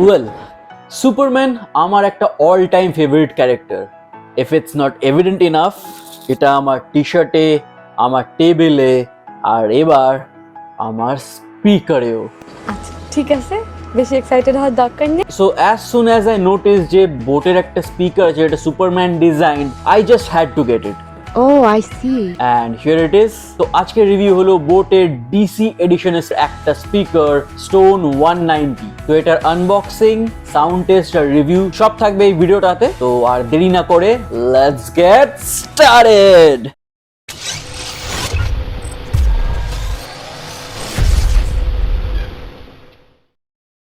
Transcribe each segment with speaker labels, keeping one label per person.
Speaker 1: Well, Superman আমার একটা all time favourite character. If it's not evident enough, এটা আমার টি শার্টে, আমার টেবিলে, আর এবার আমার স্পিকারেও।
Speaker 2: আচ্ছা ঠিক আছে, বেশি এক্সাইটেড হওয়ার দরকার নেই।
Speaker 1: So as soon as I notice যে বোটের একটা স্পিকার আছে, এটা Superman design, I just had to get it.
Speaker 2: Oh I see.
Speaker 1: And here it is. তো আজকের রিভিউ হলো বোটের ডিসি এডিশনের একটা স্পিকার স্টোন 190। তো এটার আনবক্সিং, সাউন্ড টেস্ট আর রিভিউ সব থাকবে এই ভিডিওটাতে। তো আর দেরি না করে লেটস গেট স্টার্টেড।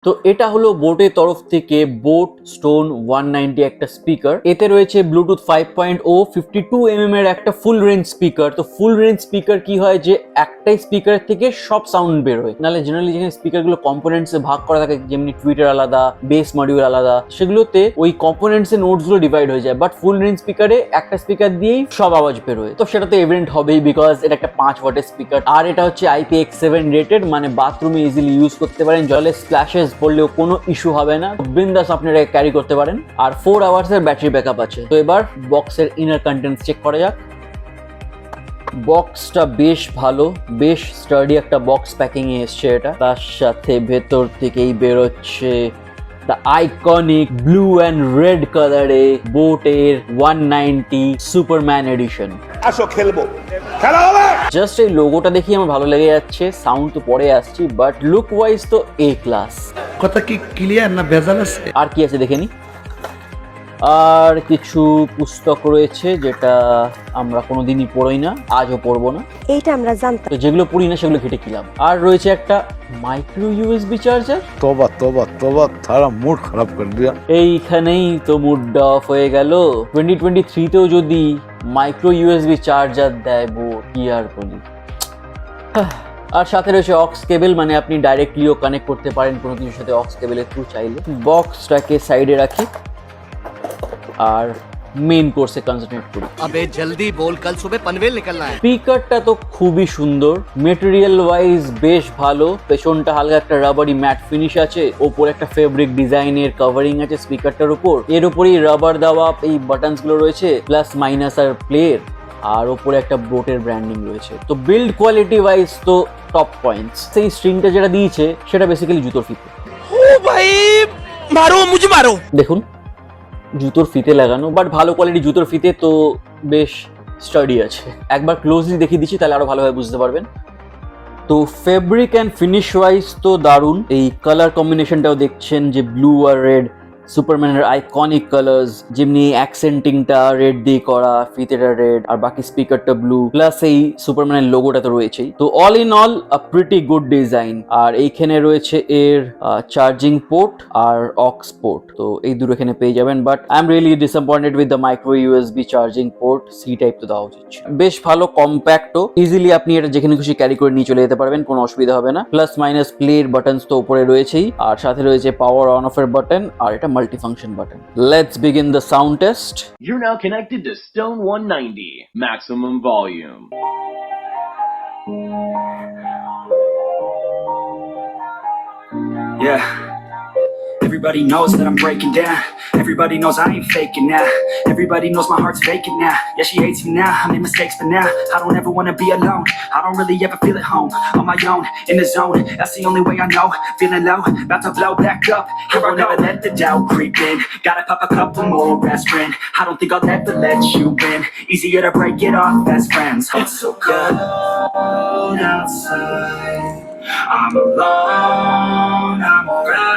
Speaker 1: তো এটা হলো বোটের তরফ থেকে বোট স্টোন 190 একটা স্পিকার। এতে রয়েছে ব্লুটুথ 5.0 52mm এর একটা ফুল রেঞ্জ স্পিকার। তো ফুল রেঞ্জ স্পিকার কি হয় যে একটাই স্পিকারের থেকে সব সাউন্ড বের হয়। নাহলে জেনারেলি যেখানে স্পিকারগুলো কম্পোনেন্টসে ভাগ করা থাকে, যেমনি টুইটার আলাদা, বেস মডিউল আলাদা, সেগুলোতে ওই কম্পোনেন্টসের নোটসগুলো ডিভাইড হয়ে যায়। বাট ফুল রেঞ্জ স্পিকারে একটা স্পিকার দিয়েই সব আওয়াজ বের হয়। তো সেটা তো এভিডেন্ট হবেই, বিকজ এটা একটা 5 ওয়াটের স্পিকার। আর এটা হচ্ছে IPX7 রেটেড, মানে বাথরুমে ইজিলি ইউজ করতে পারেন। জলে স্প্ল্যাশেস পড়লেও কোনো ইস্যু হবে না, বিন্দাস আপনারা ক্যারি করতে পারেন। আর 4 আওয়ার্সের ব্যাটারি ব্যাকআপ আছে। তো এবার বক্সের ইনার কন্টেন্টস চেক করা যাক। বক্সটা বেশ ভালো, বেশ স্টাডি একটা বক্স প্যাকিং এ এসছে এটা। তার সাথে ভেতর থেকেই বেরোচ্ছে the iconic blue and red কালারে বোটের 190 সুপারম্যান এডিশন।
Speaker 3: আসো খেলবো, খেলা হবে।
Speaker 1: জাস্ট এই লোগোটা দেখি আমার ভালো লেগে যাচ্ছে। সাউন্ড তো পরে আসছি, বাট লুক ওয়াইজ তো এ ক্লাস।
Speaker 4: কথা কি ক্লিয়ার না ভেজাল আছে?
Speaker 1: আর কি আছে দেখে নি। আর কিছু পুস্তক রয়েছে যেটা আমরা কোনোদিনই পড়ই না, আজও পড়বো না।
Speaker 2: এইটা আমরা জানতাম।
Speaker 1: তো যেগুলো পড়ি না সেগুলো ঘেটে কিলাম। আর রয়েছে একটা মাইক্রো ইউএসবি চার্জার।
Speaker 4: তোবা তোবা তোবা, সারা মুড খারাপ করে দিয়া।
Speaker 1: এইখানেই তো মুড অফ হয়ে গেল। 2023-তেও যদি মাইক্রো ইউএসবি চার্জার দেয় বোট, কি আর বলি। আর সাথে রয়েছে অক্স কেবল, মানে আপনি ডাইরেক্টলিও কানেক্ট করতে পারেন কোনো কিছুর সাথে অক্স কেবলের থ্রু চাইলে। বক্সটাকে সাইডে রাখি আর মেইন কোর্সে কনসেন্ট্রেট করি।
Speaker 5: अबे जल्दी बोल, कल सुबह पनवेल निकलना है।
Speaker 1: স্পিকারটা তো খুবই সুন্দর, মেটেরিয়াল ওয়াইজ বেশ ভালো। পেছনটা হালকা একটা রাবারি ম্যাট ফিনিশ আছে, ওপর একটা ফেব্রিক ডিজাইনের কভারিং আছে স্পিকারটার উপর। এর উপরেই রাবার দেওয়া এই বাটনস গুলো রয়েছে, প্লাস মাইনাস আর প্লের, আর ওপরে একটা বোটের ব্র্যান্ডিং রয়েছে। তো বিল্ড কোয়ালিটি ওয়াইজ তো টপ পয়েন্টস। সেই স্ট্রিংটা যেটা দিয়েছে সেটা বেসিক্যালি জুতোর ফিতে।
Speaker 5: ओ भाई मारो मुझे मारो।
Speaker 1: দেখুন জুতোর ফিতে লাগানো, বাট ভালো কোয়ালিটি জুতোর ফিতে, তো বেশ স্টাডি আছে। একবার ক্লোজলি দেখিয়ে দিচ্ছি, তাহলে আরো ভালোভাবে বুঝতে পারবেন। তো ফেব্রিক অ্যান্ড ফিনিশ ওয়াইজ তো দারুণ। এই কালার কম্বিনেশনটাও দেখছেন যে ব্লু আর রেড, সুপারম্যানের আইকনিক কালার্স। যেমনি অ্যাকসেন্টিংটা রেড দিয়ে করা, ফিতেটা রেড, আর বাকি স্পিকারটা ব্লু, প্লাস এই সুপারম্যানের লোগোটা তো রয়েছেই। তো all in all a pretty good design. আর এইখানে রয়েছে এর চার্জিং পোর্ট আর অক্স পোর্ট, তো এই দুটো এখানে পেয়ে যাবেন। But I am really disappointed with the micro USB charging port. C type তো দেওয়া উচিত। বেশ ভালো, কম্প্যাক্টও, ইজিলি আপনি এটা যেখানে খুশি ক্যারি করে নিয়ে চলে যেতে পারবেন, কোনো অসুবিধা হবে না। প্লাস মাইনাস প্লের বাটনস তো উপরে রয়েছেই, আর সাথে রয়েছে পাওয়ার অন অফ এর বাটন, আর এটা multifunction button. Let's begin the sound test.
Speaker 6: You're now connected to Stone 190, maximum volume.
Speaker 7: Yeah. Everybody knows that I'm breaking down. Everybody knows I ain't faking now. Everybody knows my heart's vacant now. Yeah, she hates me now. I made mistakes, but now I don't ever wanna be alone. I don't really ever feel at home. On my own, in the zone. That's the only way I know. Feeling low, about to blow back up. Here I never let the doubt creep in. Gotta pop a couple more aspirin. I don't think I'll ever let you win. Easier to break it off best friends. It's so cold outside. I'm alone, I'm alright.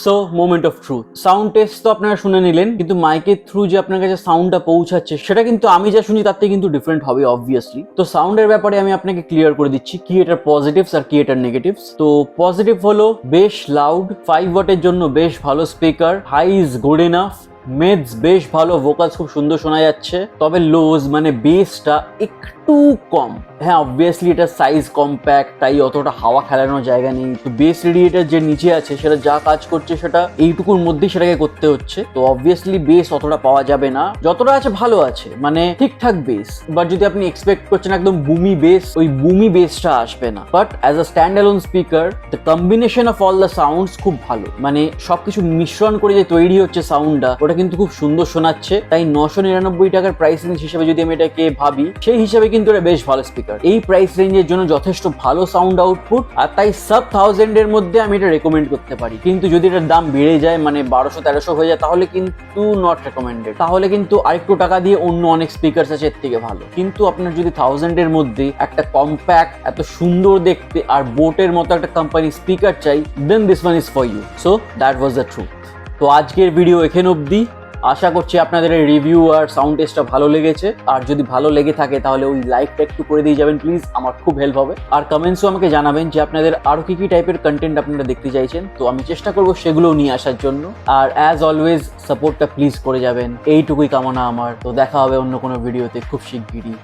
Speaker 1: So moment of truth. Sound test তো আপনারা শুনে নিলেন, কিন্তু মাইকের through যে আপনার কাছে সাউন্ডটা পৌঁছাচ্ছে সেটা কিন্তু আমি যা শুনি তার থেকে কিন্তু ডিফারেন্ট হবে অবভিয়াসলি। তো সাউন্ডের ব্যাপারে আমি আপনাকে ক্লিয়ার করে দিচ্ছি কি এটার পজিটিভস আর কি এটার নেগেটিভস। তো পজিটিভ হলো বেশ লাউড, 5 ওয়াটের জন্য বেশ ভালো speaker, high is good enough, mids বেশ ভালো, ভোকালস খুব সুন্দর শোনা যাচ্ছে, তবে লোজ মানে বেসটা একটু কম। হ্যাঁ অবভিয়াসলি এটা সাইজ কম্প্যাক্ট, তাই অতটা হাওয়া খেলানোর জায়গা নেই। তো বেস রেডিয়েটার যে নিচে আছে সেটা যা কাজ করছে সেটা এইটুকুর মধ্যেই সেটাকে করতে হচ্ছে। তো অবভিয়াসলি বেস অতটা পাওয়া যাবে না, যতটা আছে ভালো আছে, মানে ঠিকঠাক বেস। বাট যদি আপনি এক্সপেক্ট করছেন একদম বুমি বেস, ওই বুমি বেসটা আসবে না। But as a stand alone speaker the combination of all the sounds খুব ভালো, মানে সবকিছু মিশ্রণ করে যে তৈরি হচ্ছে সাউন্ডটা, ওটা কিন্তু খুব সুন্দর শোনাচ্ছে। তাই 999 টাকার প্রাইস রেঞ্জ হিসেবে যদি আমি এটাকে ভাবি, সেই হিসেবে কিন্তু এটা বেশ ভালো স্পিকার। এই প্রাইস রেঞ্জের জন্য যথেষ্ট ভালো সাউন্ড আউটপুট, আর তাই সাব 1000 এর মধ্যে আমি এটা রেকমেন্ড করতে পারি। কিন্তু যদি এটার দাম বেড়ে যায়, মানে 1200-1300 হয়ে যায়, তাহলে কিন্তু নট রেকমেন্ডেড। তাহলে কিন্তু আরেকটু টাকা দিয়ে অন্য অনেক স্পিকারস আছে এর থেকে ভালো। কিন্তু আপনার যদি 1000 এর মধ্যে একটা কম্প্যাক্ট, এত সুন্দর দেখতে আর বোটের মতো একটা কোম্পানি স্পিকার চাই, then this one is for you. So that was the truth. তো আজকের ভিডিও এখানে অবধি। আশা করছি আপনাদের এই রিভিউ আর সাউন্ড টেস্টটা ভালো লেগেছে। আর যদি ভালো লেগে থাকে তাহলে ওই লাইকটা একটু করে দিয়ে যাবেন প্লিজ, আমার খুব হেল্প হবে। আর কমেন্টসও আমাকে জানাবেন যে আপনাদের আরো কি কি টাইপের কন্টেন্ট আপনারা দেখতে চাইছেন, তো আমি চেষ্টা করবো সেগুলো নিয়ে আসার জন্য। আর অ্যাজ অলওয়েজ সাপোর্টটা প্লিজ করে যাবেন, এইটুকুই কামনা আমার। তো দেখা হবে অন্য কোনো ভিডিওতে খুব শিগগিরই।